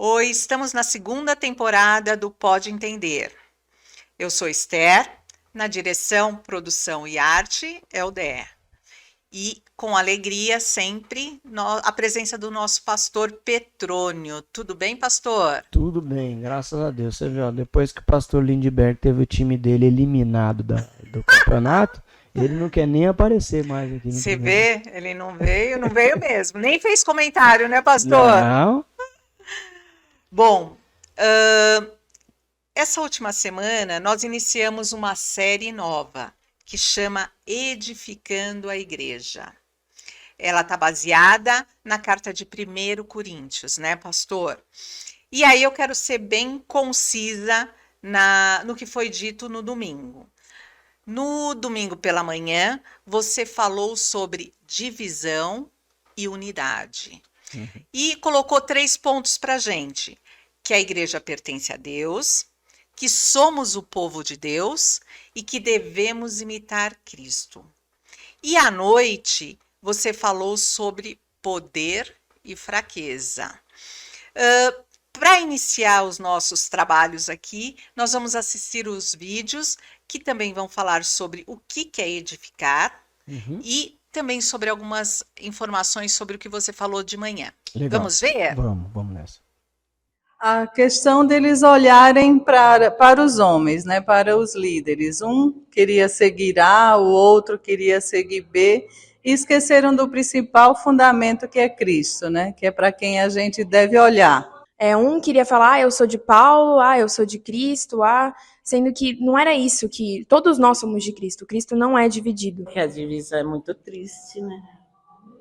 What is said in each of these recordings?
Oi, estamos na segunda temporada do Pode Entender. Eu sou Esther, na direção, produção e arte é o Dé. E com alegria sempre a presença do nosso pastor Petrônio. Tudo bem, pastor? Tudo bem, graças a Deus. Você viu, ó, depois que o pastor Lindbergh teve o time dele eliminado do campeonato, ele não quer nem aparecer mais aqui no Você programa. vê, ele não veio mesmo. Nem fez comentário, né, pastor? Não, Bom, essa última semana nós iniciamos uma série nova que chama Edificando a Igreja. Ela está baseada na carta de 1 Coríntios, né, pastor? E aí eu quero ser bem concisa no que foi dito no domingo. No domingo pela manhã, você falou sobre divisão e unidade. E colocou 3 pontos para a gente: que a igreja pertence a Deus, que somos o povo de Deus e que devemos imitar Cristo. E à noite, você falou sobre poder e fraqueza. Para iniciar os nossos trabalhos aqui, nós vamos assistir os vídeos que também vão falar sobre o que é edificar e também sobre algumas informações sobre o que você falou de manhã. legal. Vamos ver? Vamos nessa. A questão deles olharem para os homens, né, para os líderes. Um queria seguir A, o outro queria seguir B, e esqueceram do principal fundamento que é Cristo, né, que é para quem a gente deve olhar. Um queria falar, eu sou de Paulo, eu sou de Cristo, sendo que não era isso, que todos nós somos de Cristo. Cristo não é dividido. A divisão é muito triste, né?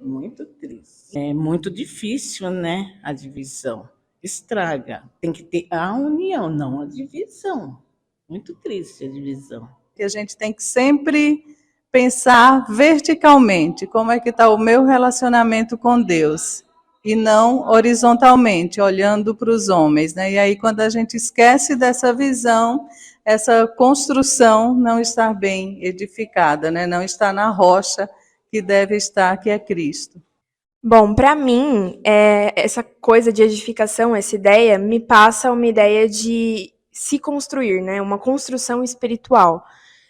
Muito triste. É muito difícil, né? A divisão. Estraga. Tem que ter a união, não a divisão. Muito triste a divisão. Que a gente tem que sempre pensar verticalmente, como é que está o meu relacionamento com Deus, e não horizontalmente, olhando para os homens, né? E aí, quando a gente esquece dessa visão, essa construção não está bem edificada, né? Não está na rocha que deve estar, que é Cristo. Bom, para mim, essa coisa de edificação, essa ideia, me passa uma ideia de se construir, né? Uma construção espiritual.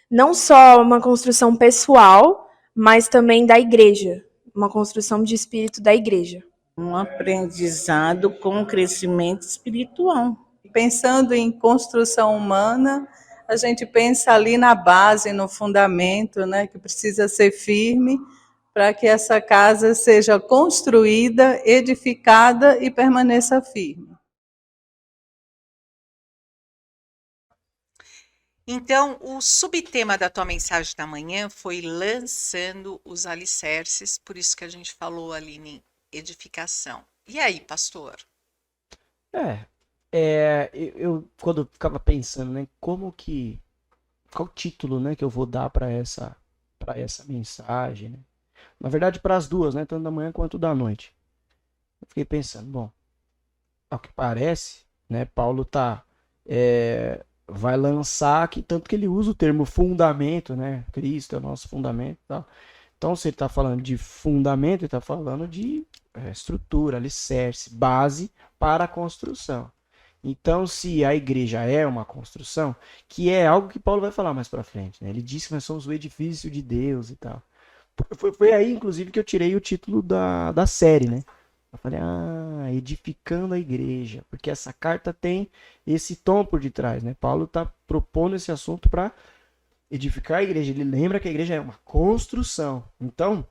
Não só uma construção pessoal, mas também da igreja. Uma construção de espírito da igreja. Um aprendizado com crescimento espiritual. Pensando em construção humana, a gente pensa ali na base, no fundamento, né, que precisa ser firme para que essa casa seja construída, edificada e permaneça firme. Então, o subtema da tua mensagem da manhã foi lançando os alicerces, por isso que a gente falou ali em edificação. E aí, pastor? Eu quando eu ficava pensando, né, qual título, né, que eu vou dar para essa mensagem, né? Na verdade, para as duas, né, tanto da manhã quanto da noite. Eu fiquei pensando, bom, ao que parece, né, Paulo vai lançar aqui, tanto que ele usa o termo fundamento, né? Cristo é o nosso fundamento e tal. Então, se ele está falando de fundamento, ele está falando de estrutura, alicerce, base para a construção. Então, se a igreja é uma construção, que é algo que Paulo vai falar mais para frente, né? Ele disse que nós somos o edifício de Deus e tal. Foi aí, inclusive, que eu tirei o título da série, né? Eu falei, edificando a igreja, porque essa carta tem esse tom por detrás, né? Paulo está propondo esse assunto para edificar a igreja. Ele lembra que a igreja é uma construção. Então,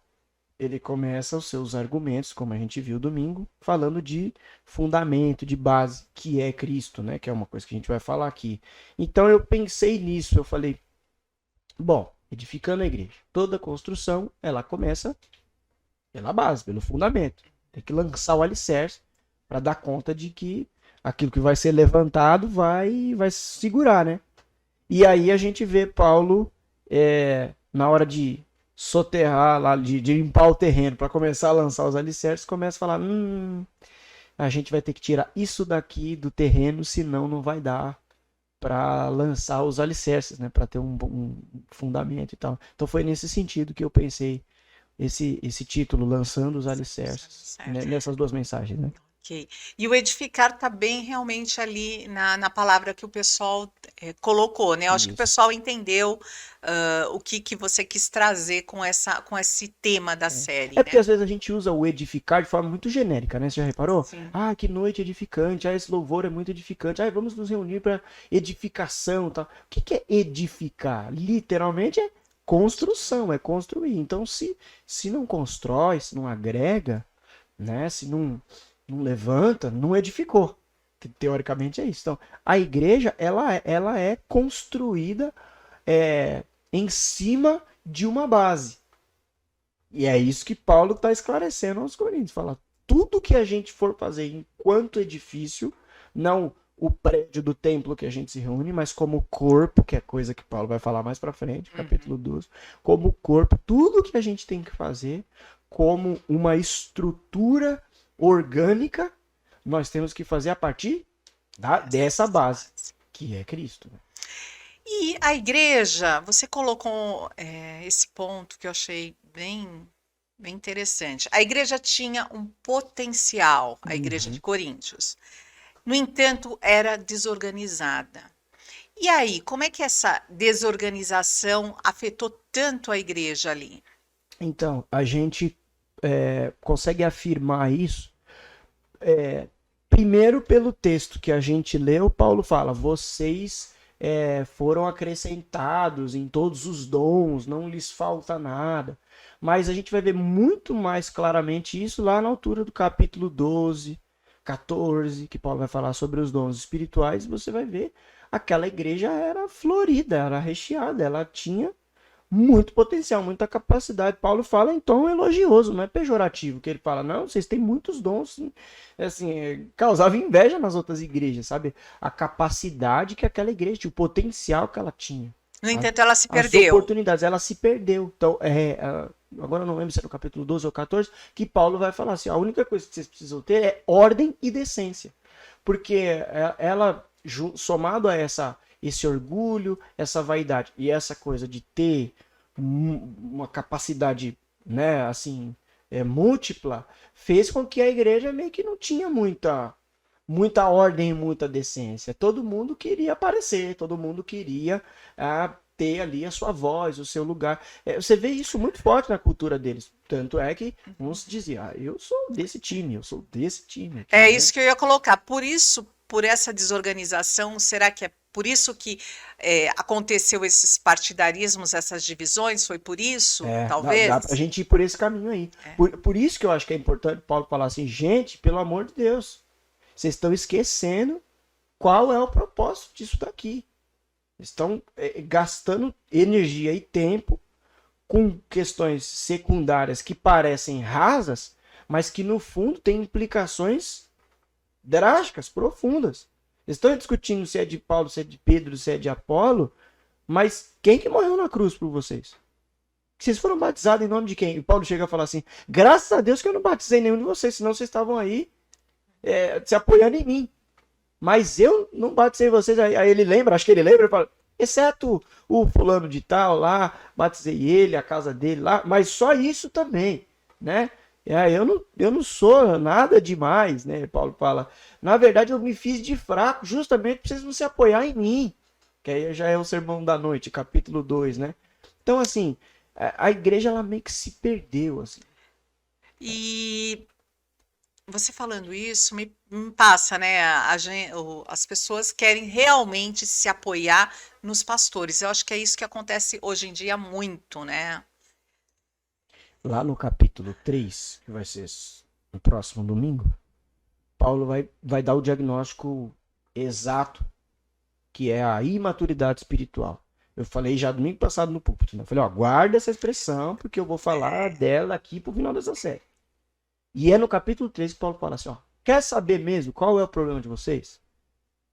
ele começa os seus argumentos, como a gente viu domingo, falando de fundamento, de base, que é Cristo, né? Que é uma coisa que a gente vai falar aqui. Então, eu pensei nisso, eu falei, bom, edificando a igreja. Toda construção, ela começa pela base, pelo fundamento. Tem que lançar o alicerce para dar conta de que aquilo que vai ser levantado vai segurar, né? E aí a gente vê Paulo na hora de soterrar, lá, de limpar o terreno para começar a lançar os alicerces, começa a falar, a gente vai ter que tirar isso daqui do terreno, senão não vai dar para lançar os alicerces, né? Para ter um fundamento e tal. Então foi nesse sentido que eu pensei esse título, Lançando os Alicerces, né, nessas duas mensagens, né? Ok. E o edificar está bem realmente ali na palavra que o pessoal colocou, né? Eu acho que o Isso. pessoal entendeu o que você quis trazer com esse tema da série, É porque né? às vezes a gente usa o edificar de forma muito genérica, né? Você já reparou? Sim. Ah, que noite edificante. Ah, esse louvor é muito edificante. Ah, vamos nos reunir para edificação, tal. O que que é edificar? Literalmente é construção, é construir. Então, se não constrói, se não agrega, né? Se não levanta, não edificou. Teoricamente é isso. Então, a igreja, ela é construída em cima de uma base. E é isso que Paulo está esclarecendo aos Coríntios. Fala, tudo que a gente for fazer enquanto edifício, não o prédio do templo que a gente se reúne, mas como corpo, que é coisa que Paulo vai falar mais para frente, capítulo 12, como corpo, tudo que a gente tem que fazer como uma estrutura orgânica, nós temos que fazer a partir dessa base, que é Cristo. Né? E a igreja, você colocou esse ponto que eu achei bem interessante. A igreja tinha um potencial, a igreja de Coríntios. No entanto, era desorganizada. E aí, como é que essa desorganização afetou tanto a igreja ali? Então, a gente consegue afirmar isso primeiro pelo texto que a gente leu. Paulo fala, vocês foram acrescentados em todos os dons, não lhes falta nada. Mas a gente vai ver muito mais claramente isso lá na altura do capítulo 12, 14, que Paulo vai falar sobre os dons espirituais. Você vai ver, aquela igreja era florida, era recheada, ela tinha muito potencial, muita capacidade. Paulo fala em tom elogioso, não é pejorativo, que ele fala, não, vocês têm muitos dons, sim. Assim, causava inveja nas outras igrejas, sabe? A capacidade que aquela igreja tinha, o potencial que ela tinha. No Sabe? entanto, ela se As perdeu. oportunidades, ela se perdeu. Então, agora eu não lembro se é no capítulo 12 ou 14, que Paulo vai falar assim, a única coisa que vocês precisam ter é ordem e decência. Porque ela, somado a esse orgulho, essa vaidade e essa coisa de ter uma capacidade, né, assim, múltipla, fez com que a igreja meio que não tinha muita ordem e muita decência. Todo mundo queria aparecer, todo mundo queria ter ali a sua voz, o seu lugar. Você vê isso muito forte na cultura deles. Tanto é que uns diziam, eu sou desse time, eu sou desse time. Aqui, É né? isso que eu ia colocar. Por isso, por essa desorganização, será que é por isso que aconteceu esses partidarismos, essas divisões? Foi por isso, Dá pra talvez? gente ir por esse caminho aí. Por isso que eu acho que é importante Paulo falar assim, gente, pelo amor de Deus, vocês estão esquecendo qual é o propósito disso daqui. Estão gastando energia e tempo com questões secundárias que parecem rasas, mas que no fundo têm implicações drásticas, profundas. Estão discutindo se é de Paulo, se é de Pedro, se é de Apolo, mas quem que morreu na cruz por vocês? Vocês foram batizados em nome de quem? E Paulo chega a falar assim, graças a Deus que eu não batizei nenhum de vocês, senão vocês estavam aí se apoiando em mim. Mas eu não batizei vocês. Aí ele lembra, acho que ele lembra, ele fala, exceto o fulano de tal lá, batizei ele, a casa dele lá, mas só isso também, né? Eu não sou nada demais, né? Paulo fala, na verdade eu me fiz de fraco justamente para vocês não se apoiar em mim. Que aí já é o sermão da noite, capítulo 2, né? Então, assim, a igreja ela meio que se perdeu, assim. E você falando isso me passa, né? As pessoas querem realmente se apoiar nos pastores. Eu acho que é isso que acontece hoje em dia muito, né? Lá no capítulo 3, que vai ser no próximo domingo, Paulo vai dar o diagnóstico exato, que é a imaturidade espiritual. Eu falei já domingo passado no púlpito, né? Eu falei, ó, guarda essa expressão, porque eu vou falar dela aqui pro final dessa série. E é no capítulo 3 que Paulo fala assim, ó, quer saber mesmo qual é o problema de vocês?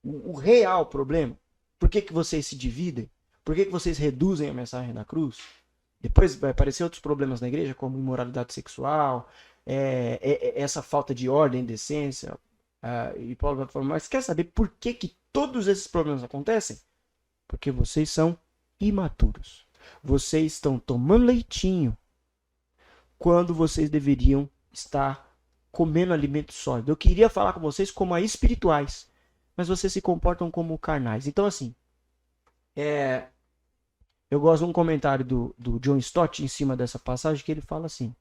O real problema? Por que vocês se dividem? Por que vocês reduzem a mensagem da cruz? Depois vai aparecer outros problemas na igreja, como imoralidade sexual, essa falta de ordem, decência. E Paulo vai falar, mas quer saber por que todos esses problemas acontecem? Porque vocês são imaturos. Vocês estão tomando leitinho quando vocês deveriam estar comendo alimento sólido. Eu queria falar com vocês como a espirituais, mas vocês se comportam como carnais. Então, assim, eu gosto de um comentário do John Stott em cima dessa passagem, que ele fala assim: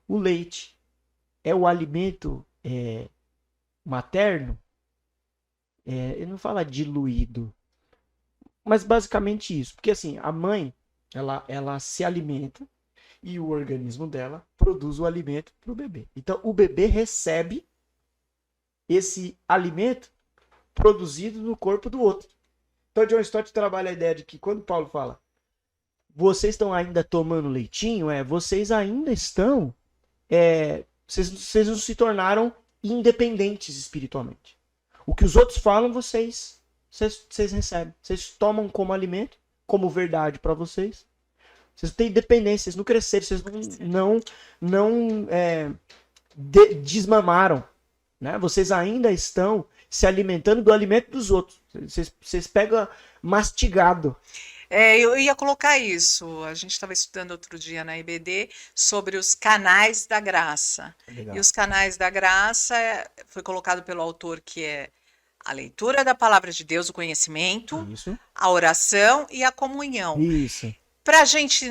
o leite é o alimento materno, ele não fala diluído, mas basicamente isso. Porque assim, a mãe, ela se alimenta e o organismo dela produz o alimento para o bebê. Então, o bebê recebe esse alimento produzido no corpo do outro. Então, John Stott trabalha a ideia de que quando Paulo fala vocês estão ainda tomando leitinho, vocês ainda estão, vocês não se tornaram independentes espiritualmente. O que os outros falam, vocês recebem. Vocês tomam como alimento, como verdade para vocês. Vocês não têm independência, vocês não cresceram, vocês não desmamaram. Né? Vocês ainda estão se alimentando do alimento dos outros. Vocês pegam mastigado. Eu ia colocar isso. A gente estava estudando outro dia na IBD sobre os canais da graça. Legal. E os canais da graça foi colocado pelo autor, que é a leitura da palavra de Deus, o conhecimento, Isso. a oração e a comunhão. Isso. Para a gente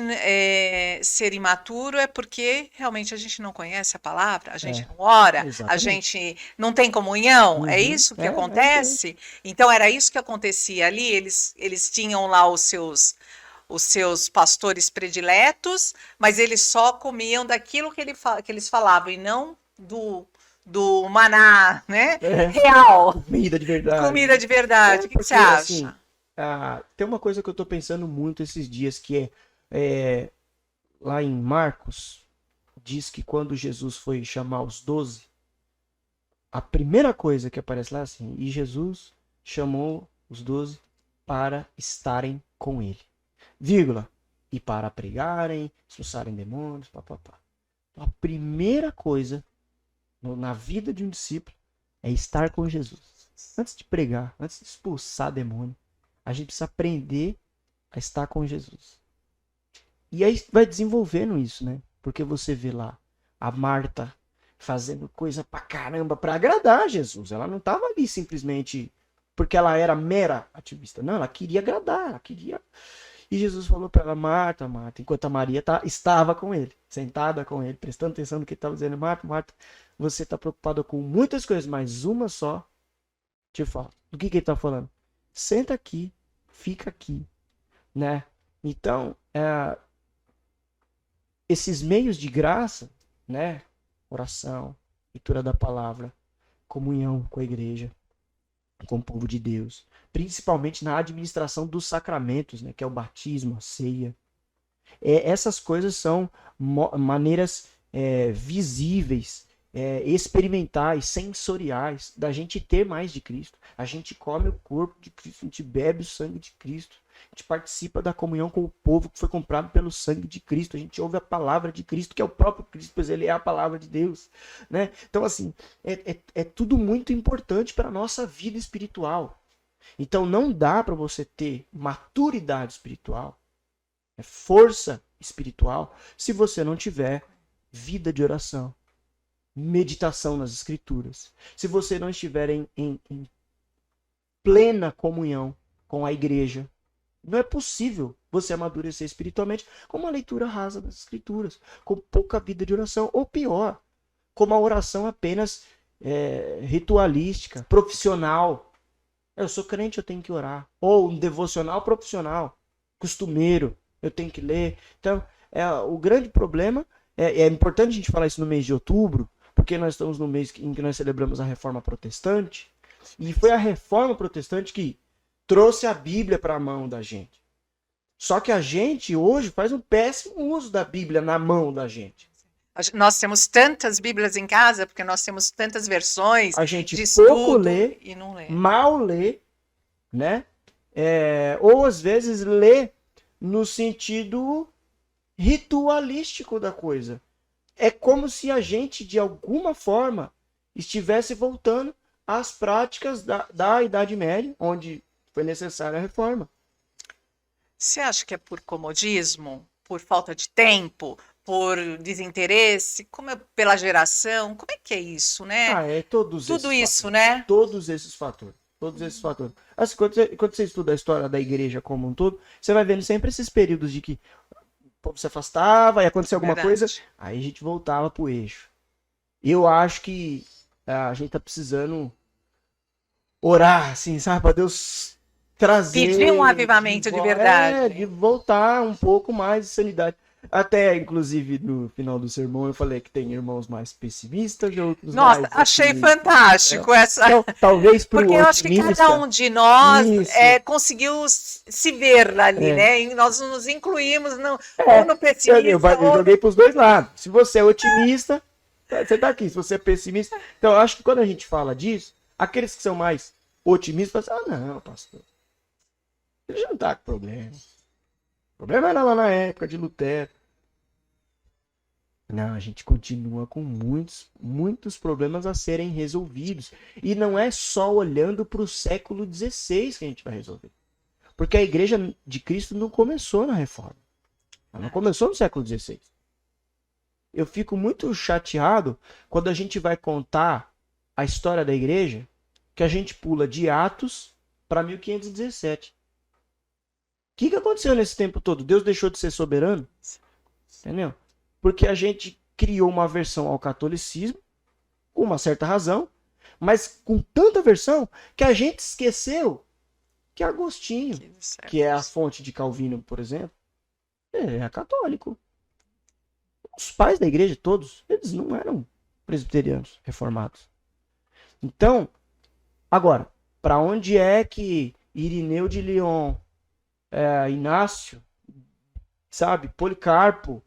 ser imaturo é porque realmente a gente não conhece a palavra, a gente não ora, a Exatamente. gente não tem comunhão, é Uhum. isso que É acontece? Então era isso que acontecia ali, eles tinham lá os seus pastores prediletos, mas eles só comiam daquilo que eles falavam e não do maná, né? Real, Comida de verdade. comida de verdade. O que Porque, você acha? assim, tem uma coisa que eu tô pensando muito esses dias, que lá em Marcos, diz que quando Jesus foi chamar os 12, a primeira coisa que aparece lá é assim: e Jesus chamou os 12 para estarem com ele, vírgula, e para pregarem, expulsarem demônios, papapá. Então, a primeira coisa na vida de um discípulo é estar com Jesus. Antes de pregar, antes de expulsar demônio, a gente precisa aprender a estar com Jesus. E aí vai desenvolvendo isso, né? Porque você vê lá a Marta fazendo coisa pra caramba pra agradar a Jesus. Ela não estava ali simplesmente porque ela era mera ativista. Não, ela queria agradar, ela queria. E Jesus falou para ela: Marta, Marta, enquanto a Maria estava com ele, sentada com ele, prestando atenção no que ele estava dizendo: Marta, Marta, você está preocupada com muitas coisas, mas uma só te falta. Do que ele está falando? Senta aqui, fica aqui, né? Então, esses meios de graça, né? Oração, leitura da palavra, comunhão com a igreja, com o povo de Deus, principalmente na administração dos sacramentos, né? Que é o batismo, a ceia. Essas coisas são maneiras visíveis, experimentais, sensoriais, da gente ter mais de Cristo. A gente come o corpo de Cristo, a gente bebe o sangue de Cristo, a gente participa da comunhão com o povo que foi comprado pelo sangue de Cristo, a gente ouve a palavra de Cristo, que é o próprio Cristo, pois ele é a palavra de Deus, né? Então, assim, é tudo muito importante para a nossa vida espiritual. Então, não dá para você ter maturidade espiritual, força espiritual, se você não tiver vida de oração, meditação nas escrituras, se você não estiver em plena comunhão com a igreja. Não é possível você amadurecer espiritualmente com uma leitura rasa das escrituras, com pouca vida de oração, ou pior, com uma oração apenas ritualística, profissional. Eu sou crente, eu tenho que orar. Ou um devocional profissional, costumeiro, eu tenho que ler. Então, o grande problema, é importante a gente falar isso no mês de outubro, porque nós estamos no mês em que nós celebramos a Reforma Protestante, e foi a Reforma Protestante que trouxe a Bíblia para a mão da gente. Só que a gente hoje faz um péssimo uso da Bíblia na mão da gente. Nós temos tantas Bíblias em casa, porque nós temos tantas versões A gente de pouco estudo lê, e não lê. mal lê, né? Ou às vezes lê no sentido ritualístico da coisa. É como se a gente, de alguma forma, estivesse voltando às práticas da Idade Média, onde foi necessária a reforma. Você acha que é por comodismo, por falta de tempo, por desinteresse? Como é pela geração? Como é que é isso, né? É todos Tudo esses isso, fatores. né? Todos esses fatores. Todos esses fatores. Assim, quando você estuda a história da igreja como um todo, você vai vendo sempre esses períodos de que o povo se afastava, e acontecia alguma coisa, Verdade. aí a gente voltava pro eixo. Eu acho que a gente tá precisando orar, assim, sabe? Pra Deus trazer Pedir um avivamento de verdade. de voltar um pouco mais de sanidade. Até, inclusive, no final do sermão, eu falei que tem irmãos mais pessimistas e outros Nossa, mais achei otimistas. fantástico essa. Então, talvez pro Porque eu acho que otimista, cada um de nós isso. conseguiu se ver ali, É. né? E nós nos incluímos É, ou no pessimista eu ou joguei pros dois lados. Se você é otimista, você tá aqui. Se você é pessimista. Então, eu acho que quando a gente fala disso, aqueles que são mais otimistas falam assim, não, pastor, ele já não tá com problema. O problema era lá na época de Lutero. Não, a gente continua com muitos problemas a serem resolvidos. E não é só olhando para o século XVI que a gente vai resolver. Porque a igreja de Cristo não começou na reforma. Ela não começou no século XVI. Eu fico muito chateado quando a gente vai contar a história da igreja, que a gente pula de Atos para 1517. O que aconteceu nesse tempo todo? Deus deixou de ser soberano? Entendeu? Porque a gente criou uma aversão ao catolicismo, com uma certa razão, mas com tanta aversão que a gente esqueceu que Agostinho, que é a fonte de Calvino, por exemplo, é católico. Os pais da igreja todos, eles não eram presbiterianos reformados. Então, agora, para onde é que Irineu de Lyon, Inácio, sabe, Policarpo,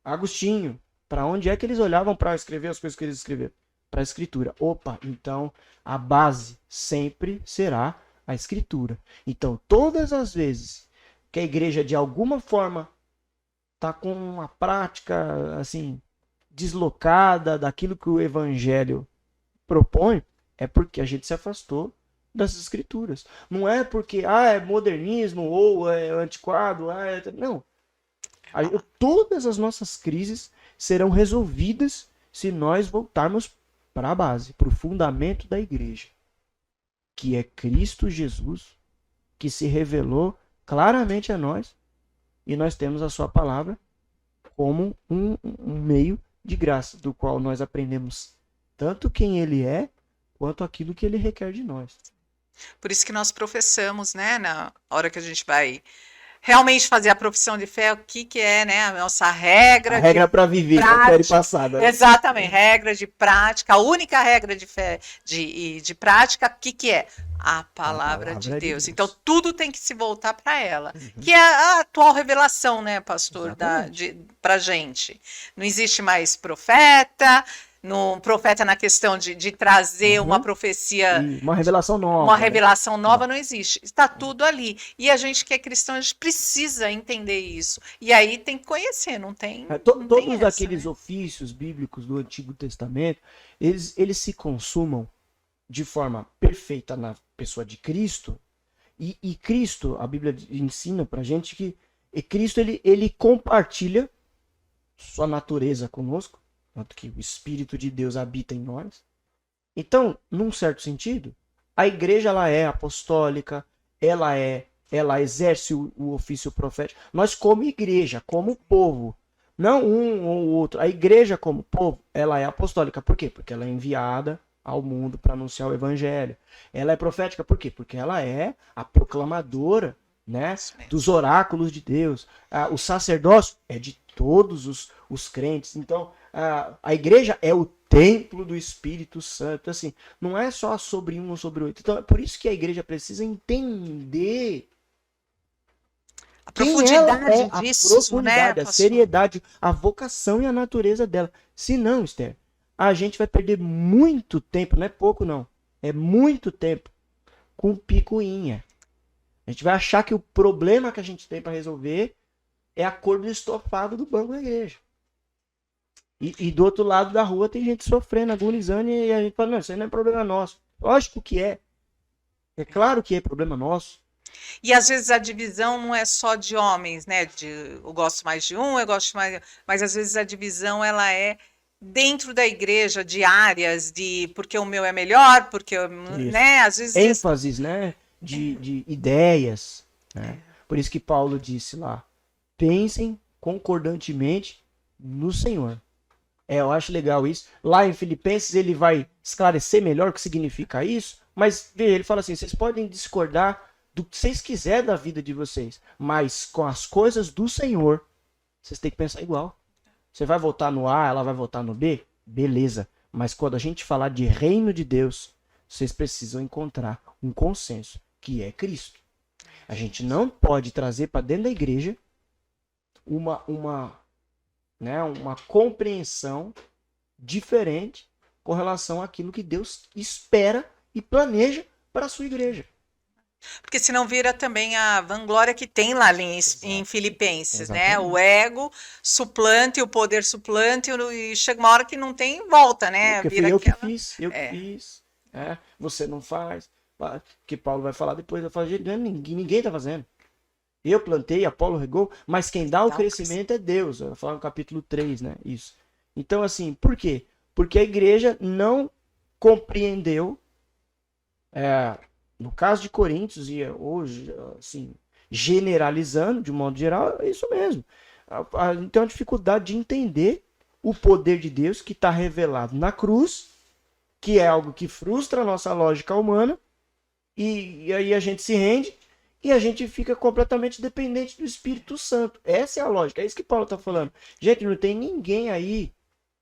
Agostinho, para onde é que eles olhavam para escrever as coisas que eles escreveram? Para a escritura. Opa, então a base sempre será a escritura. Então, todas as vezes que a igreja de alguma forma está com uma prática assim deslocada daquilo que o evangelho propõe, é porque a gente se afastou das escrituras. Não é porque é modernismo ou é antiquado, não. Todas as nossas crises serão resolvidas se nós voltarmos para a base, para o fundamento da igreja, que é Cristo Jesus, que se revelou claramente a nós, e nós temos a sua palavra como um meio de graça, do qual nós aprendemos tanto quem ele é, quanto aquilo que ele requer de nós. Por isso que nós professamos, né, na hora que a gente vai realmente fazer a profissão de fé, o que é, né, a nossa regra. A regra para viver, na série passada. Né? Exatamente, regra de prática, a única regra de fé, de prática, o que é? A palavra de Deus. Então, tudo tem que se voltar para ela, que é a atual revelação, né, pastor, para gente. Não existe mais profeta, no profeta na questão de trazer uma profecia, uma revelação nova. Uma revelação nova não existe. Está tudo ali. E a gente que é cristão, a gente precisa entender isso. E aí tem que conhecer, não tem. Todos aqueles ofícios bíblicos do Antigo Testamento, eles se consumam de forma perfeita na pessoa de Cristo. E Cristo, a Bíblia ensina pra gente que Cristo ele compartilha sua natureza conosco. Tanto que o Espírito de Deus habita em nós. Então, num certo sentido, a igreja ela é apostólica, ela exerce o ofício profético. Nós como igreja, como povo, não um ou outro, a igreja como povo, ela é apostólica. Por quê? Porque ela é enviada ao mundo para anunciar o evangelho. Ela é profética, por quê? Porque ela é a proclamadora, né, dos oráculos de Deus. O sacerdócio é de todos os crentes. Então, a igreja é o templo do Espírito Santo. Assim, não é só sobre um ou sobre o outro. Então, é por isso que a igreja precisa entender a profundidade disso, profundidade, a seriedade, a vocação e a natureza dela. Se não, Esther, a gente vai perder muito tempo, não é pouco não, é muito tempo com picuinha. A gente vai achar que o problema que a gente tem para resolver é a cor do estofado do banco da igreja. E do outro lado da rua tem gente sofrendo, agonizando, e a gente fala, não, isso aí não é problema nosso. Lógico que é. É claro que é problema nosso. E às vezes a divisão não é só de homens, né? Eu gosto mais de um, eu gosto mais, mas às vezes a divisão ela é dentro da igreja, de áreas, de porque o meu é melhor, porque Isso. né? Às vezes ênfases, né, de ideias, né? Por isso que Paulo disse lá, pensem concordantemente no Senhor. Eu acho legal isso. Lá em Filipenses ele vai esclarecer melhor o que significa isso, mas veja, ele fala assim, vocês podem discordar do que vocês quiserem da vida de vocês, mas com as coisas do Senhor, vocês têm que pensar igual. Você vai votar no A, ela vai votar no B? Beleza. Mas quando a gente falar de reino de Deus, vocês precisam encontrar um consenso, que é Cristo. A gente não pode trazer para dentro da igreja uma compreensão diferente com relação àquilo que Deus espera e planeja para a sua igreja. porque senão vira também a vanglória que tem lá ali em Filipenses, né? Exatamente. O ego suplante, o poder suplante, e chega uma hora que não tem volta, né? Porque Vira fui eu que aquela. fiz, eu que É. fiz. Você não faz. Que Paulo vai falar depois, vai falar, gente, ninguém tá fazendo. Eu plantei, Apolo regou, mas quem dá o crescimento é Deus. Eu vou falar no capítulo 3, né? Isso. Então, assim, por quê? Porque a igreja não compreendeu, no caso de Coríntios, e hoje, assim, generalizando de um modo geral, é isso mesmo. Então, a dificuldade de entender o poder de Deus que está revelado na cruz, que é algo que frustra a nossa lógica humana, e aí a gente se rende e a gente fica completamente dependente do Espírito Santo. Essa é a lógica, é isso que Paulo está falando. Gente, não tem ninguém aí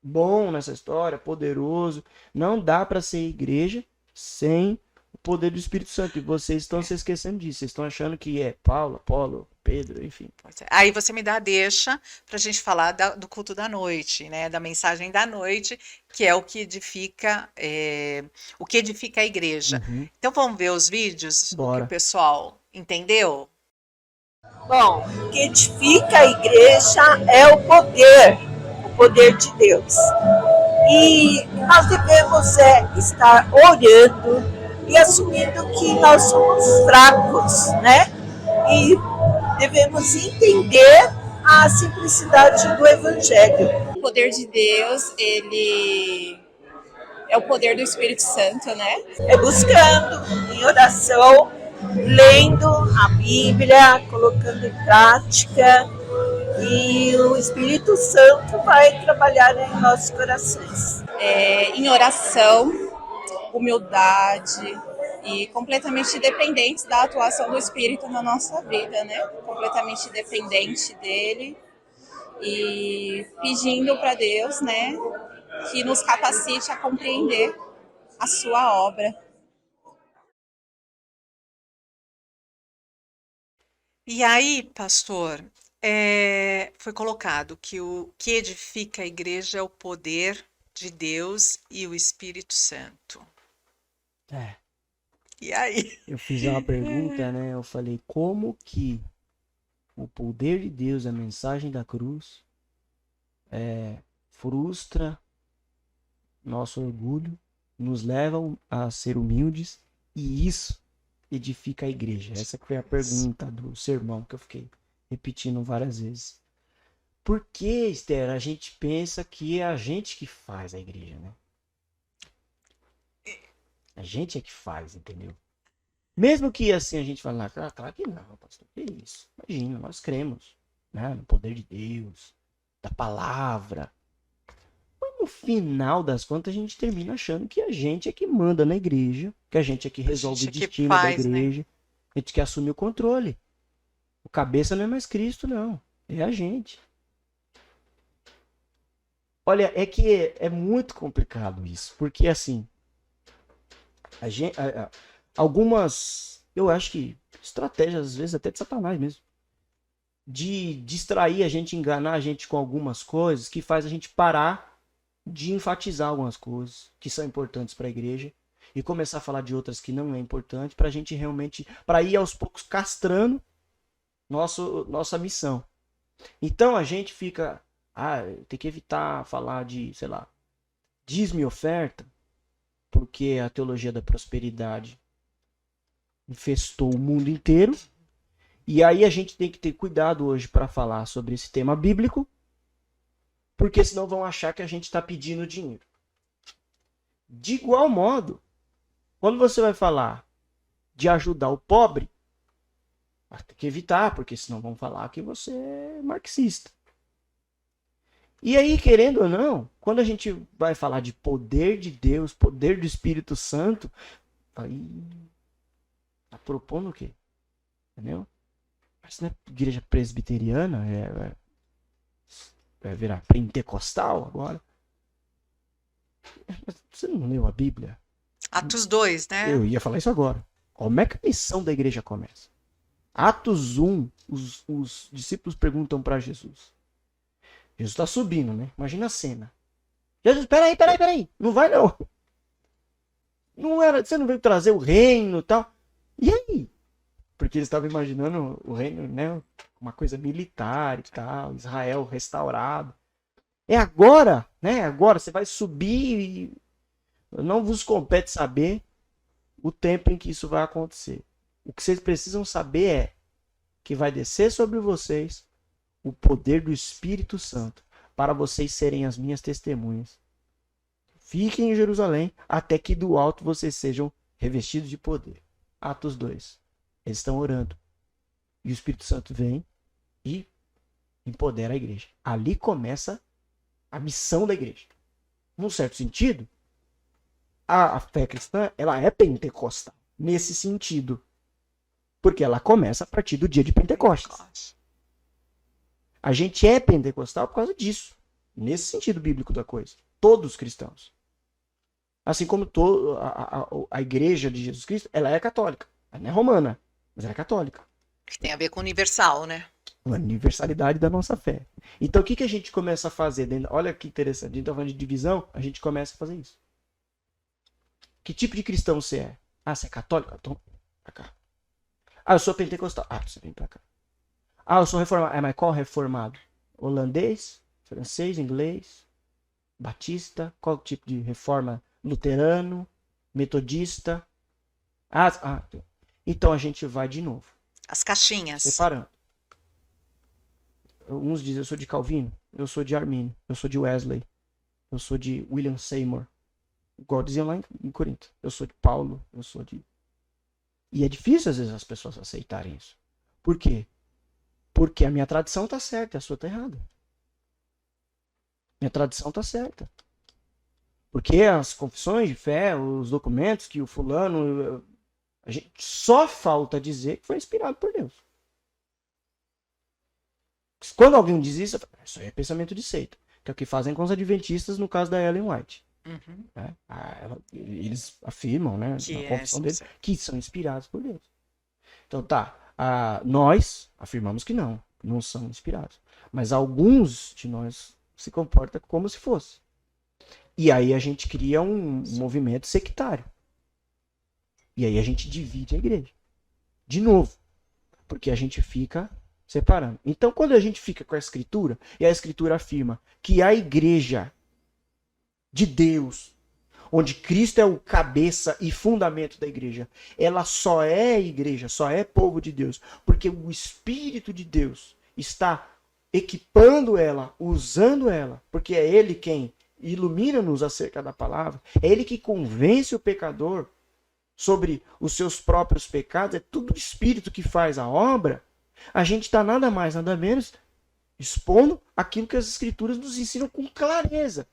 bom nessa história, poderoso. Não dá para ser igreja sem o poder do Espírito Santo. E vocês estão se esquecendo disso. Vocês estão achando que é Paulo, Apolo, Pedro, enfim. Aí você me dá a deixa para a gente falar do culto da noite, né? Da mensagem da noite, que é o que edifica, a igreja. Uhum. Então vamos ver os vídeos, o que Bora. o pessoal entendeu? Bom, o que edifica a igreja é o poder de Deus. E nós devemos estar orando e assumindo que nós somos fracos, né? E devemos entender a simplicidade do Evangelho. O poder de Deus, ele é o poder do Espírito Santo, né? É buscando em oração, lendo a Bíblia, colocando em prática, e o Espírito Santo vai trabalhar em nossos corações. Em oração, humildade e completamente dependentes da atuação do Espírito na nossa vida, né? Completamente dependente dele e pedindo para Deus, né, que nos capacite a compreender a sua obra. E aí, pastor, foi colocado que o que edifica a igreja é o poder de Deus e o Espírito Santo. E aí? Eu fiz uma pergunta, né? Eu falei, como que o poder de Deus, a mensagem da cruz, frustra nosso orgulho, nos leva a ser humildes, e isso edifica a igreja? Essa que foi a pergunta do sermão que eu fiquei repetindo várias vezes. Por que, Esther, a gente pensa que é a gente que faz a igreja, né? A gente é que faz, entendeu? Mesmo que assim a gente fale, claro que não, pastor, que isso? Imagina, nós cremos, né, no poder de Deus, da palavra. Mas no final das contas a gente termina achando que a gente é que manda na igreja, que a gente é que resolve o destino da igreja, né? A gente que assume o controle. O cabeça não é mais Cristo, não. É a gente. Olha, é que é muito complicado isso, porque assim, algumas, eu acho que estratégias, às vezes até de Satanás mesmo, de distrair a gente, enganar a gente com algumas coisas, que faz a gente parar de enfatizar algumas coisas que são importantes para a igreja e começar a falar de outras que não é importante, para a gente realmente, para ir aos poucos castrando nossa missão. Então a gente fica, tem que evitar falar de, sei lá, dízimo e oferta, porque a teologia da prosperidade infestou o mundo inteiro. E aí a gente tem que ter cuidado hoje para falar sobre esse tema bíblico, porque senão vão achar que a gente está pedindo dinheiro. De igual modo, quando você vai falar de ajudar o pobre, tem que evitar, porque senão vão falar que você é marxista. E aí, querendo ou não, quando a gente vai falar de poder de Deus, poder do Espírito Santo, aí tá propondo o quê? Entendeu? Mas não é igreja presbiteriana, vai virar pentecostal agora. Mas você não leu a Bíblia? Atos 2, né? Eu ia falar isso agora. Como é que a missão da igreja começa? Atos 1, os discípulos perguntam para Jesus. Jesus está subindo, né? Imagina a cena. Jesus, peraí. Não vai não. Não era, você não veio trazer o reino e tal. E aí? Porque eles estavam imaginando o reino, né? Uma coisa militar e tal. Israel restaurado. É agora, né? Agora você vai subir e não vos compete saber o tempo em que isso vai acontecer. O que vocês precisam saber é que vai descer sobre vocês o poder do Espírito Santo para vocês serem as minhas testemunhas. Fiquem em Jerusalém até que do alto vocês sejam revestidos de poder. Atos 2. Eles estão orando. E o Espírito Santo vem e empodera a igreja. Ali começa a missão da igreja. Num certo sentido, a fé cristã ela é pentecostal. Nesse sentido. Porque ela começa a partir do dia de Pentecostes. A gente é pentecostal por causa disso. Nesse sentido bíblico da coisa. Todos os cristãos. Assim como a igreja de Jesus Cristo, ela é católica. Ela não é romana, mas ela é católica. Que tem a ver com universal, né? A universalidade da nossa fé. Então o que a gente começa a fazer? Olha que interessante. A gente está falando de divisão, a gente começa a fazer isso. Que tipo de cristão você é? Ah, você é católico? Então, pra cá. Ah, eu sou pentecostal. Ah, você vem pra cá. Ah, eu sou reformado. Mas qual reformado? Holandês? Francês? Inglês? Batista? Qual tipo de reforma? Luterano? Metodista? Então a gente vai de novo. As caixinhas. Separando. Uns dizem, eu sou de Calvino, eu sou de Armínio, eu sou de Wesley, eu sou de William Seymour. Igual diziam lá em Corinto. Eu sou de Paulo, eu sou de... E é difícil às vezes as pessoas aceitarem isso. Por quê? Porque a minha tradição tá certa e a sua tá errada. Minha tradição tá certa. Porque as confissões de fé, os documentos que o fulano... A gente só falta dizer que foi inspirado por Deus. Quando alguém diz isso, eu falo, isso aí é pensamento de seita. Que é o que fazem com os adventistas no caso da Ellen White. Uhum. Né? Eles afirmam, né, na confissão deles, que são inspirados por Deus. Então tá, nós afirmamos que não são inspirados. Mas alguns de nós se comportam como se fosse. E aí a gente cria um movimento sectário. E aí a gente divide a igreja. De novo. Porque a gente fica separando. Então quando a gente fica com a escritura, e a escritura afirma que a igreja de Deus, onde Cristo é o cabeça e fundamento da igreja, ela só é igreja, só é povo de Deus, porque o Espírito de Deus está equipando ela, usando ela, porque é Ele quem ilumina-nos acerca da palavra, é Ele que convence o pecador sobre os seus próprios pecados, é tudo o Espírito que faz a obra. A gente está nada mais, nada menos expondo aquilo que as Escrituras nos ensinam com clareza.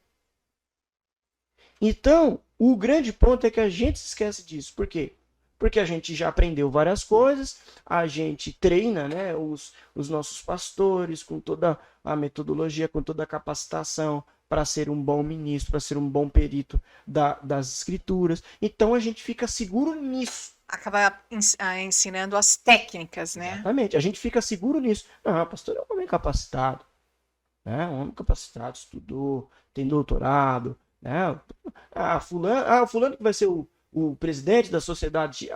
Então, o grande ponto é que a gente se esquece disso. Por quê? Porque a gente já aprendeu várias coisas, a gente treina, né, os nossos pastores com toda a metodologia, com toda a capacitação para ser um bom ministro, para ser um bom perito das Escrituras. Então, a gente fica seguro nisso. Acaba ensinando as técnicas, né? Exatamente, a gente fica seguro nisso. Não, o pastor é um homem capacitado. Né? Um homem capacitado, estudou, tem doutorado. Né? O fulano que vai ser o presidente da sociedade.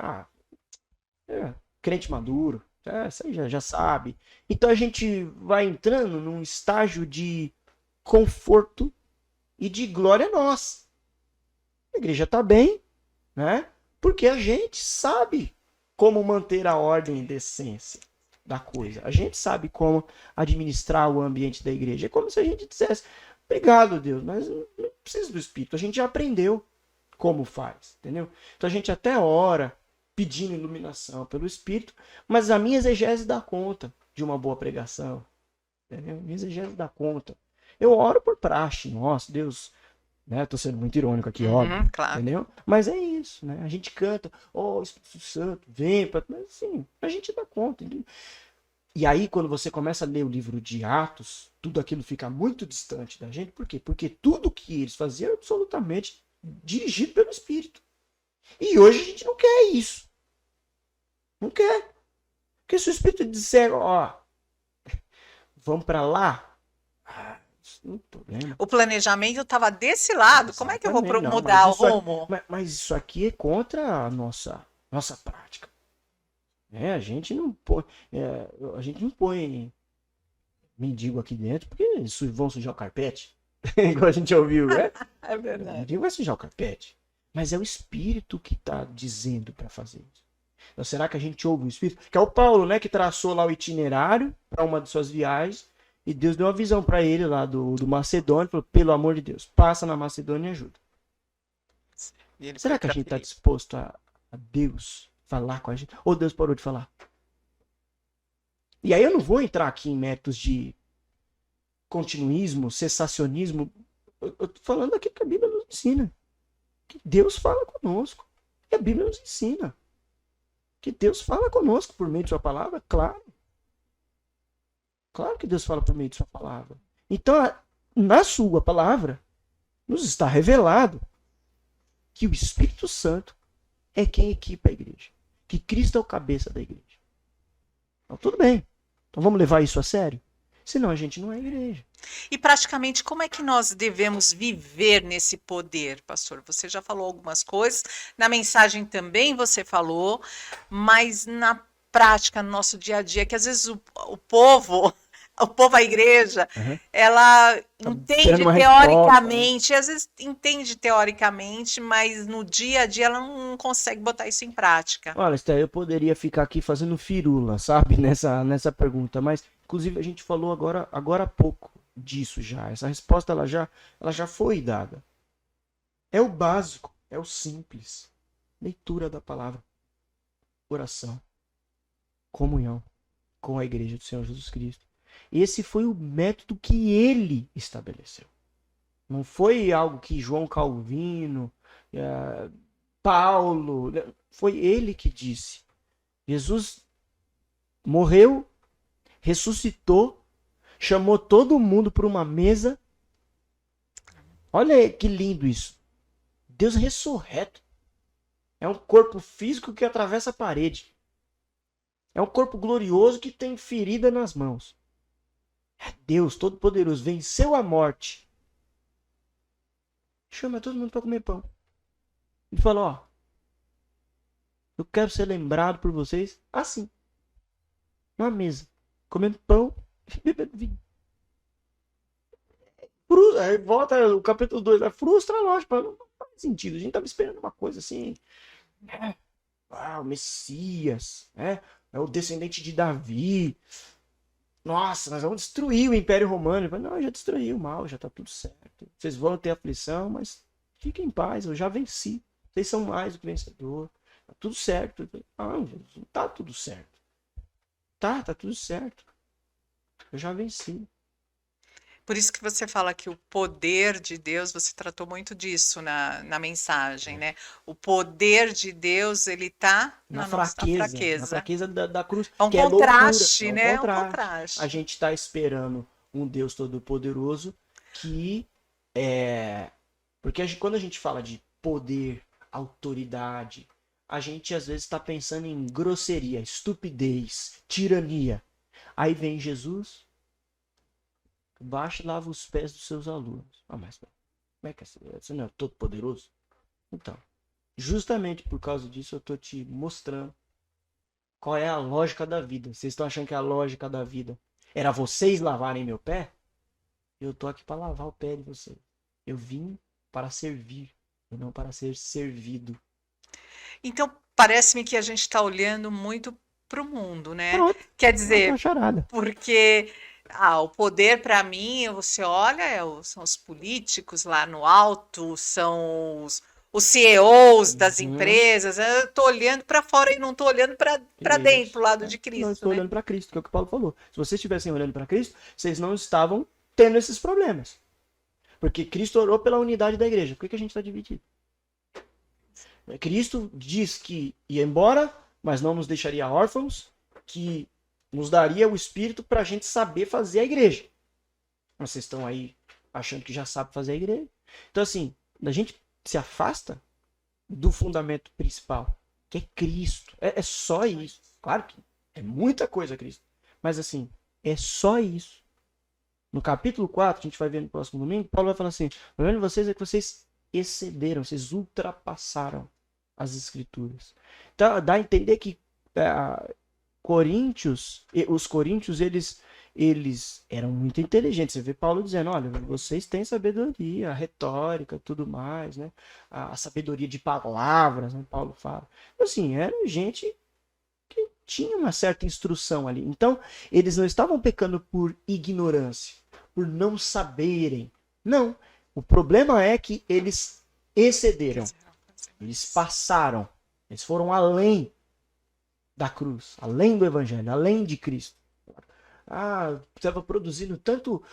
Crente maduro. Isso aí já sabe. Então a gente vai entrando num estágio de conforto e de glória nossa. A igreja está bem, né? Porque a gente sabe como manter a ordem e decência da coisa. A gente sabe como administrar o ambiente da igreja. É como se a gente dissesse, obrigado, Deus, mas não precisa do Espírito. A gente já aprendeu como faz, entendeu? Então a gente até ora pedindo iluminação pelo Espírito, mas a minha exegese dá conta de uma boa pregação. Entendeu? A minha exegese dá conta. Eu oro por praxe. Nossa, Deus... Né? Tô sendo muito irônico aqui, óbvio, claro. entendeu? Mas é isso, né? A gente canta, ó, Espírito Santo, vem, mas assim, a gente dá conta, entendeu? E aí, quando você começa a ler o livro de Atos, tudo aquilo fica muito distante da gente, por quê? Porque tudo que eles faziam era absolutamente dirigido pelo Espírito. E hoje a gente não quer isso. Não quer. Porque se o Espírito disser, ó, vamos para lá, não tem problema. O planejamento estava desse lado. Como é que eu vou Exatamente, não, mudar o mas isso rumo? Mas isso aqui é contra a nossa prática. A gente não põe, mendigo aqui dentro porque vão sujar o carpete. Igual a gente ouviu, né? É verdade. Mendigo vai sujar o carpete. Mas é o Espírito que está dizendo para fazer isso. Então, será que a gente ouve o Espírito? Que é o Paulo, né? Que traçou lá o itinerário para uma de suas viagens. E Deus deu uma visão para ele lá do Macedônia. Falou, pelo amor de Deus, passa na Macedônia e ajuda. Será que a gente está disposto a Deus falar com a gente? Ou Deus parou de falar? E aí eu não vou entrar aqui em métodos de continuismo, cessacionismo. Eu tô falando aqui que a Bíblia nos ensina. Que Deus fala conosco. E a Bíblia nos ensina. Que Deus fala conosco por meio de sua palavra, claro. Claro que Deus fala por meio de sua palavra. Então, na sua palavra, nos está revelado que o Espírito Santo é quem equipa a igreja. Que Cristo é o cabeça da igreja. Então, tudo bem. Então, vamos levar isso a sério? Senão a gente não é igreja. E praticamente, como é que nós devemos viver nesse poder, pastor? Você já falou algumas coisas, na mensagem também você falou, mas na prática, no nosso dia a dia, que às vezes o povo, a igreja, ela entende teoricamente, às vezes entende teoricamente, mas no dia a dia ela não consegue botar isso em prática. Olha, Esther, eu poderia ficar aqui fazendo firula, sabe, nessa pergunta, mas inclusive a gente falou agora há pouco disso já. Essa resposta ela já foi dada. É o básico, é o simples. Leitura da palavra, oração, comunhão com a igreja do Senhor Jesus Cristo. Esse foi o método que ele estabeleceu. Não foi algo que João Calvino, Paulo, foi ele que disse. Jesus morreu, ressuscitou, chamou todo mundo para uma mesa. Olha que lindo isso. Deus ressurreto. É um corpo físico que atravessa a parede. É um corpo glorioso que tem ferida nas mãos. É Deus Todo-Poderoso. Venceu a morte. Chama todo mundo para comer pão. Ele falou, ó. Eu quero ser lembrado por vocês assim. Numa mesa. Comendo pão e bebendo vinho. Aí volta o capítulo 2. Frustra, lógico. Não faz sentido. A gente estava esperando uma coisa assim. O Messias. É o descendente de Davi. Nossa, nós vamos destruir o Império Romano. Falei, não, já destruí o mal, já tá tudo certo. Vocês vão ter aflição, mas fiquem em paz, eu já venci. Vocês são mais do que vencedor. Tá tudo certo. Não, Jesus, não tá tudo certo. Tá tudo certo. Eu já venci. Por isso que você fala que o poder de Deus, você tratou muito disso na mensagem, né? O poder de Deus, ele está na nossa fraqueza. Na fraqueza da cruz. É um que contraste, é loucura, né? É um contraste. A gente está esperando um Deus Todo-Poderoso que porque quando a gente fala de poder, autoridade, a gente às vezes está pensando em grosseria, estupidez, tirania. Aí vem Jesus, baixa e lava os pés dos seus alunos. Mas como é que você não é todo poderoso? Então, justamente por causa disso eu tô te mostrando qual é a lógica da vida. Vocês estão achando que a lógica da vida era vocês lavarem meu pé? Eu tô aqui para lavar o pé de vocês. Eu vim para servir e não para ser servido. Então, parece-me que a gente está olhando muito para o mundo, né? Pronto, Quer pronto, dizer, uma charada. porque o poder para mim, você olha, são os políticos lá no alto, são os CEOs das Uhum. empresas. Eu estou olhando para fora e não estou olhando para dentro, Isso. pro lado É. de Não, Cristo, estou né? olhando para Cristo, que é o que Paulo falou. Se vocês estivessem olhando para Cristo, vocês não estavam tendo esses problemas. Porque Cristo orou pela unidade da igreja. Por que a gente está dividido? Cristo diz que ia embora, mas não nos deixaria órfãos, que nos daria o Espírito para a gente saber fazer a igreja. Mas vocês estão aí achando que já sabe fazer a igreja. Então, assim, a gente se afasta do fundamento principal, que é Cristo. É só isso. Claro que é muita coisa Cristo. Mas, assim, é só isso. No capítulo 4, a gente vai ver no próximo domingo, Paulo vai falar assim: o problema de vocês é que vocês excederam, vocês ultrapassaram as escrituras. Então, dá a entender que os coríntios, eles eram muito inteligentes. Você vê Paulo dizendo: olha, vocês têm sabedoria, retórica, tudo mais, né? A sabedoria de palavras, né? Paulo fala. Assim, era gente que tinha uma certa instrução ali. Então, eles não estavam pecando por ignorância, por não saberem. Não. O problema é que eles excederam. Eles passaram. Eles foram além da cruz, além do evangelho, além de Cristo. Estava produzindo tanto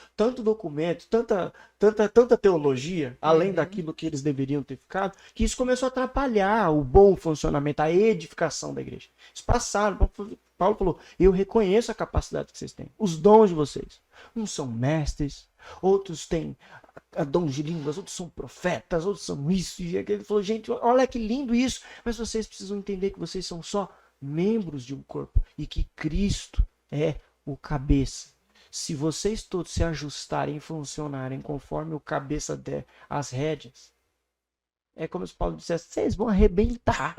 documento, tanta teologia, além daquilo que eles deveriam ter ficado, que isso começou a atrapalhar o bom funcionamento, a edificação da igreja. Eles passaram. Paulo falou: eu reconheço a capacidade que vocês têm, os dons de vocês. Uns são mestres, outros têm dons de línguas, outros são profetas, outros são isso. E ele falou: gente, olha que lindo isso, mas vocês precisam entender que vocês são só membros de um corpo e que Cristo é o cabeça. Se vocês todos se ajustarem e funcionarem conforme o cabeça der as rédeas, é como se Paulo dissesse: vocês vão arrebentar.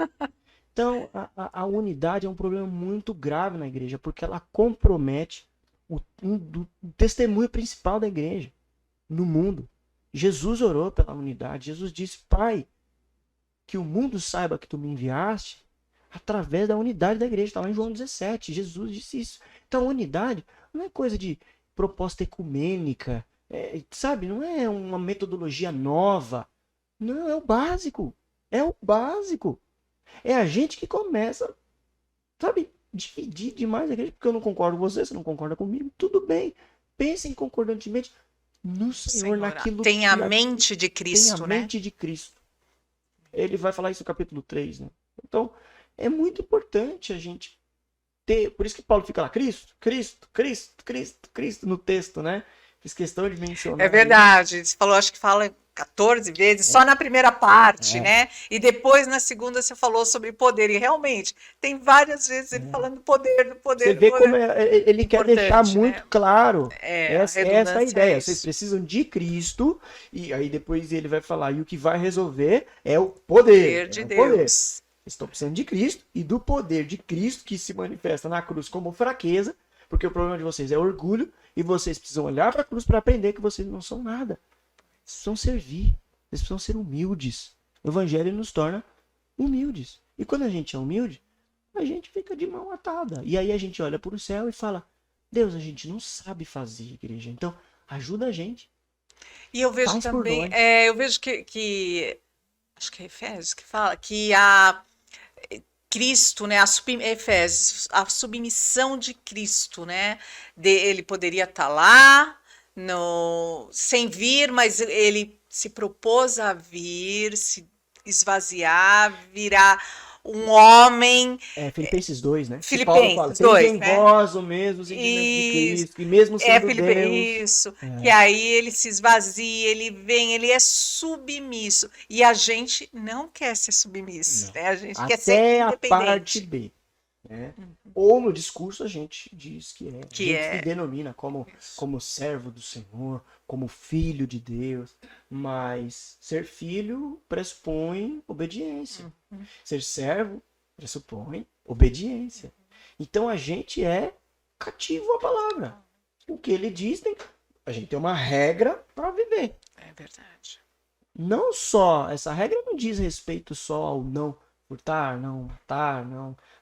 Então, a unidade é um problema muito grave na igreja, porque ela compromete o testemunho principal da igreja no mundo. Jesus orou pela unidade. Jesus disse: Pai, que o mundo saiba que tu me enviaste através da unidade da igreja. Está lá em João 17. Jesus disse isso. Então, a unidade não é coisa de proposta ecumênica, sabe? Não é uma metodologia nova. Não, é o básico. É o básico. É a gente que começa, sabe, dividir demais a igreja, porque eu não concordo com você não concorda comigo. Tudo bem. Pensem concordantemente no Senhor, naquilo tem que a mente de Cristo, tem a né? mente de Cristo. Ele vai falar isso no capítulo 3, né? Então, é muito importante a gente ter, por isso que Paulo fica lá: Cristo, Cristo, Cristo, Cristo, Cristo no texto, né? Fiz questão de mencionar. É verdade. Você falou, acho que fala 14 vezes, só na primeira parte, né? E depois, na segunda, você falou sobre poder. E realmente, tem várias vezes ele falando do poder, Você vê como ele quer deixar muito claro essa é a ideia. Vocês precisam de Cristo, e aí depois ele vai falar: e o que vai resolver é o poder. de o Deus. poder. Estão precisando de Cristo e do poder de Cristo, que se manifesta na cruz como fraqueza, porque o problema de vocês é orgulho, e vocês precisam olhar para a cruz para aprender que vocês não são nada. Vocês precisam servir, vocês precisam ser humildes. O evangelho nos torna humildes. E quando a gente é humilde, a gente fica de mão atada. E aí a gente olha para o céu e fala: Deus, a gente não sabe fazer, igreja, então ajuda a gente. E eu vejo Faz por também, nós. eu vejo que acho que é Efésios que fala que Cristo, né, Efésios, a submissão de Cristo, né, ele poderia estar lá sem vir, mas ele se propôs a vir, se esvaziar, virar um homem. Filipenses 2, né? Filipenses Paulo fala: 2, em né? vós o mesmo sentimento de Cristo, e mesmo sendo Deus. Isso, que aí ele se esvazia, ele vem, ele é submisso. E a gente não quer ser submisso, né? A gente quer ser independente. Até a parte B. Né? Ou no discurso a gente diz que a gente se denomina como servo do Senhor, como filho de Deus, mas ser filho pressupõe obediência. Ser servo pressupõe obediência. Então a gente é cativo à palavra. O que ele diz, a gente tem uma regra para viver. É verdade. Não só, essa regra não diz respeito só ao não furtar, não matar,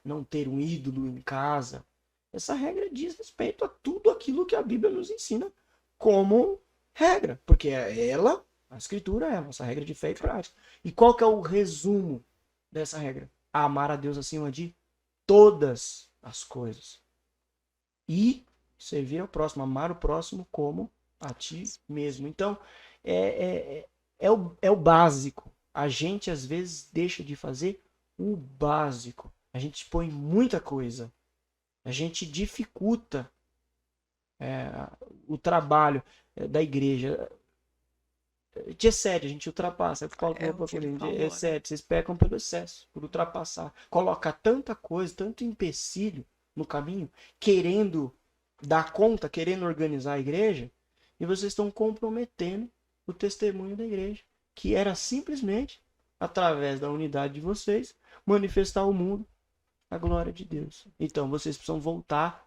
não ter um ídolo em casa. Essa regra diz respeito a tudo aquilo que a Bíblia nos ensina como regra, porque ela, a Escritura, é a nossa regra de fé e prática. E qual que é o resumo dessa regra? Amar a Deus acima de todas as coisas. E servir ao próximo, amar o próximo como a ti mesmo. Então, é o básico. A gente, às vezes, deixa de fazer o básico. A gente põe muita coisa. A gente dificulta o trabalho da igreja. De excede, a gente ultrapassa. Eu falo excede, vocês pecam pelo excesso, por ultrapassar. Coloca tanta coisa, tanto empecilho no caminho, querendo dar conta, querendo organizar a igreja, e vocês estão comprometendo o testemunho da igreja, que era simplesmente, através da unidade de vocês, manifestar ao mundo a glória de Deus. Então, vocês precisam voltar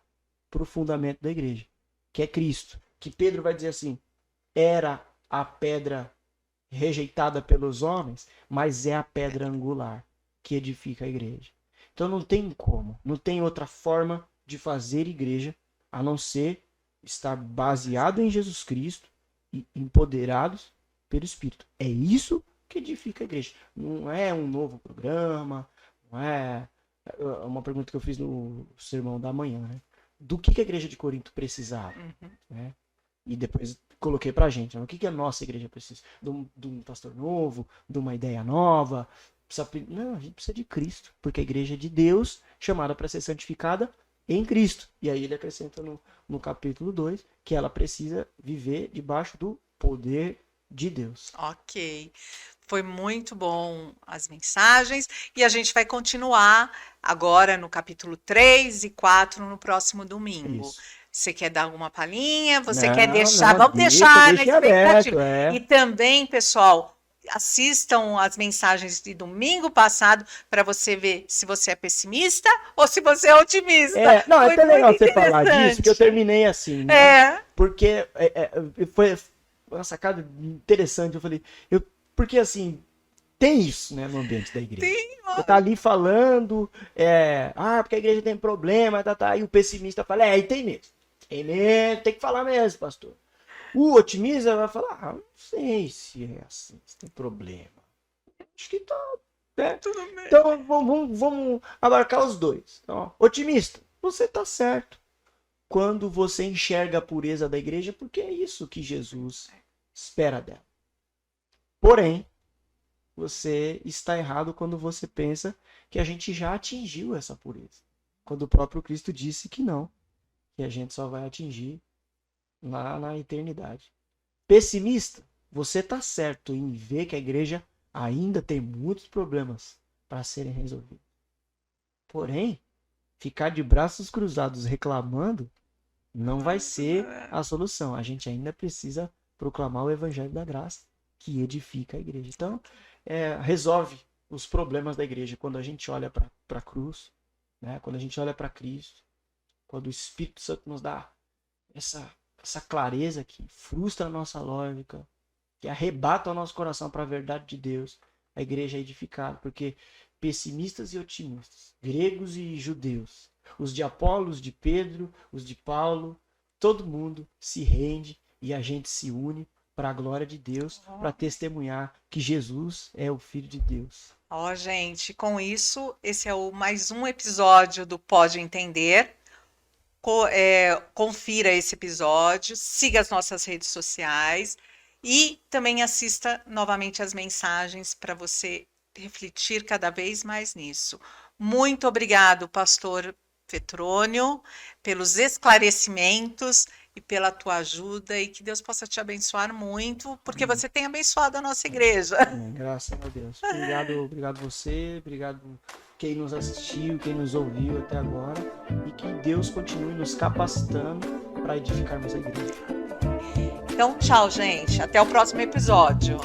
para o fundamento da igreja, que é Cristo. Que Pedro vai dizer assim, era a pedra rejeitada pelos homens, mas é a pedra angular que edifica a igreja. Então não tem como, não tem outra forma de fazer igreja a não ser estar baseado em Jesus Cristo e empoderados pelo Espírito. É isso que edifica a igreja. Não é um novo programa, não é uma pergunta que eu fiz no sermão da manhã, né? Do que a igreja de Corinto precisava, né? E depois coloquei pra gente, né? O que a nossa igreja precisa? De um pastor novo, de uma ideia nova? Não, a gente precisa de Cristo, porque a igreja é de Deus, chamada para ser santificada em Cristo. E aí ele acrescenta no capítulo 2 que ela precisa viver debaixo do poder de Deus. Ok. Foi muito bom as mensagens e a gente vai continuar agora no capítulo 3 e 4 no próximo domingo. Isso. Você quer dar alguma palhinha? Você Não, quer deixar? não, Vamos deixar na deixa aberto, expectativa. E também, pessoal, assistam as mensagens de domingo passado para você ver se você é pessimista ou se você é otimista. Não, é Foi até legal muito você falar disso, interessante. porque eu terminei assim, né? Porque foi uma sacada interessante. Eu falei, porque assim, tem isso, né, no ambiente da igreja. Você tá ali falando, porque a igreja tem problema, e o pessimista fala, e tem mesmo. Tem mesmo, tem que falar mesmo, pastor. O otimista vai falar, não sei se é assim, se tem problema. Acho que tá, né? Tudo bem. Então vamos abarcar os dois. Então, otimista, você tá certo quando você enxerga a pureza da igreja, porque é isso que Jesus espera dela. Porém, você está errado quando você pensa que a gente já atingiu essa pureza. Quando o próprio Cristo disse que não, que a gente só vai atingir lá na eternidade. Pessimista, você está certo em ver que a igreja ainda tem muitos problemas para serem resolvidos. Porém, ficar de braços cruzados reclamando não vai ser a solução. A gente ainda precisa proclamar o evangelho da graça, que edifica a igreja. Então, resolve os problemas da igreja quando a gente olha para a cruz, né? Quando a gente olha para Cristo, quando o Espírito Santo nos dá essa clareza que frustra a nossa lógica, que arrebata o nosso coração para a verdade de Deus, a igreja é edificada, porque pessimistas e otimistas, gregos e judeus, os de Apolo, os de Pedro, os de Paulo, todo mundo se rende e a gente se une para a glória de Deus, para testemunhar que Jesus é o Filho de Deus. Gente, com isso, esse é mais um episódio do Pode Entender. Confira esse episódio, siga as nossas redes sociais e também assista novamente as mensagens para você refletir cada vez mais nisso. Muito obrigado, pastor Petrônio, pelos esclarecimentos e pela tua ajuda, e que Deus possa te abençoar muito, porque você tem abençoado a nossa igreja. Graças a Deus. Obrigado você, obrigado quem nos assistiu, quem nos ouviu até agora, e que Deus continue nos capacitando para edificarmos a igreja. Então, tchau, gente. Até o próximo episódio.